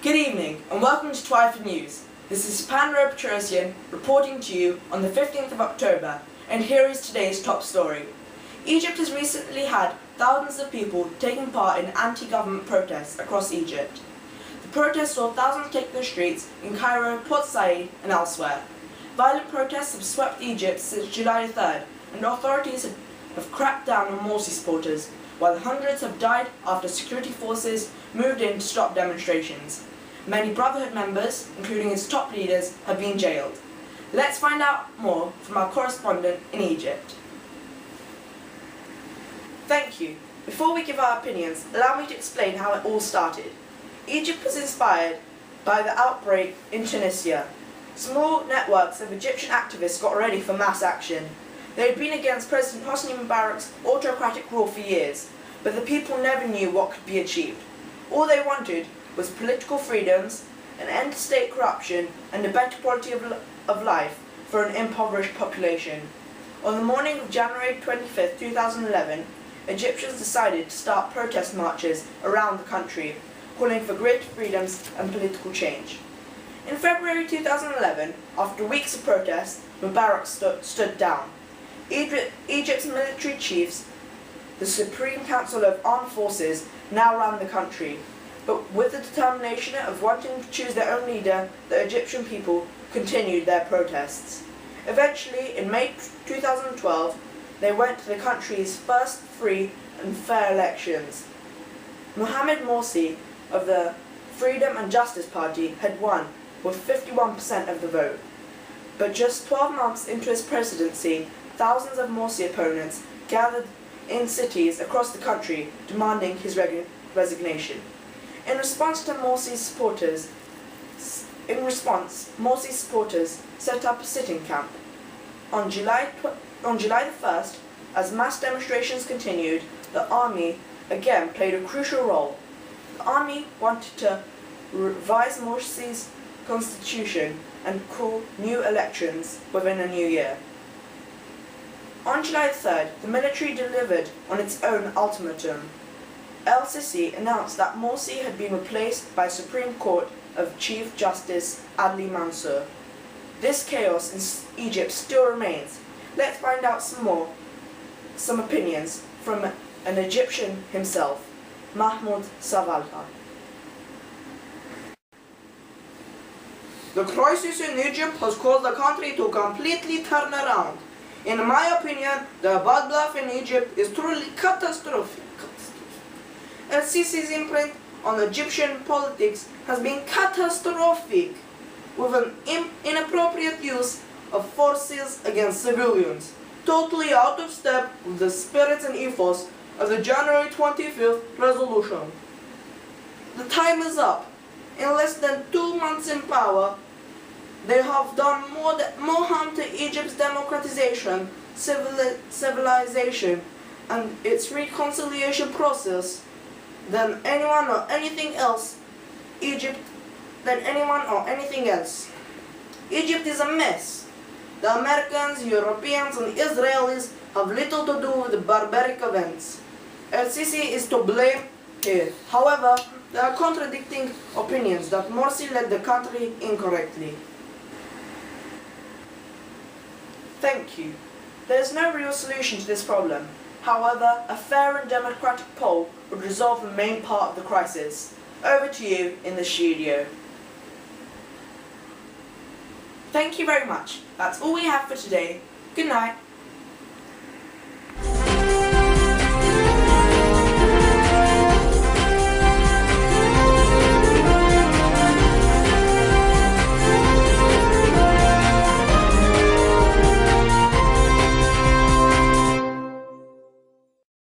Good evening and welcome to Twyford News. This is Sipan reporting to you on the 15th of October, and here is today's top story. Egypt has recently had thousands of people taking part in anti-government protests across Egypt. The protests saw thousands take the streets in Cairo, Port Said and elsewhere. Violent protests have swept Egypt since July 3rd, and authorities have cracked down on Morsi supporters, while hundreds have died after security forces moved in to stop demonstrations. Many Brotherhood members, including its top leaders, have been jailed. Let's find out more from our correspondent in Egypt. Thank you. Before we give our opinions, allow me to explain how it all started. Egypt was inspired by the outbreak in Tunisia. Small networks of Egyptian activists got ready for mass action. They had been against President Hosni Mubarak's autocratic rule for years, but the people never knew what could be achieved. All they wanted was political freedoms, an end to state corruption, and a better quality of life for an impoverished population. On the morning of January 25, 2011, Egyptians decided to start protest marches around the country, calling for greater freedoms and political change. In February 2011, after weeks of protest, Mubarak stood down. Egypt's military chiefs, the Supreme Council of Armed Forces, now ran the country. But with the determination of wanting to choose their own leader, the Egyptian people continued their protests. Eventually, in May 2012, they went to the country's first free and fair elections. Mohamed Morsi of the Freedom and Justice Party had won with 51% of the vote. But just 12 months into his presidency, thousands of Morsi opponents gathered in cities across the country demanding his resignation. In response, Morsi's supporters set up a sitting camp. On July the 1st, as mass demonstrations continued, the army again played a crucial role. The army wanted to revise Morsi's constitution and call new elections within a new year. On July 3rd, the military delivered on its own ultimatum. El-Sisi announced that Morsi had been replaced by Supreme Court of Chief Justice Adli Mansour. This chaos in Egypt still remains. Let's find out some opinions from an Egyptian himself, Mahmoud Savalha. The crisis in Egypt has caused the country to completely turn around. In my opinion, the bloodbath in Egypt is truly catastrophic. El-Sisi's imprint on Egyptian politics has been catastrophic, with an inappropriate use of forces against civilians, totally out of step with the spirit and ethos of the January 25th resolution. The time is up. In less than 2 months in power, they have done more harm to Egypt's democratization, civilization, and its reconciliation process than anyone or anything else. Egypt is a mess. The Americans, Europeans, and Israelis have little to do with the barbaric events. El-Sisi is to blame here. However, there are contradicting opinions that Morsi led the country incorrectly. Thank you. There is no real solution to this problem. However, a fair and democratic poll would resolve the main part of the crisis. Over to you in the studio. Thank you very much. That's all we have for today. Good night.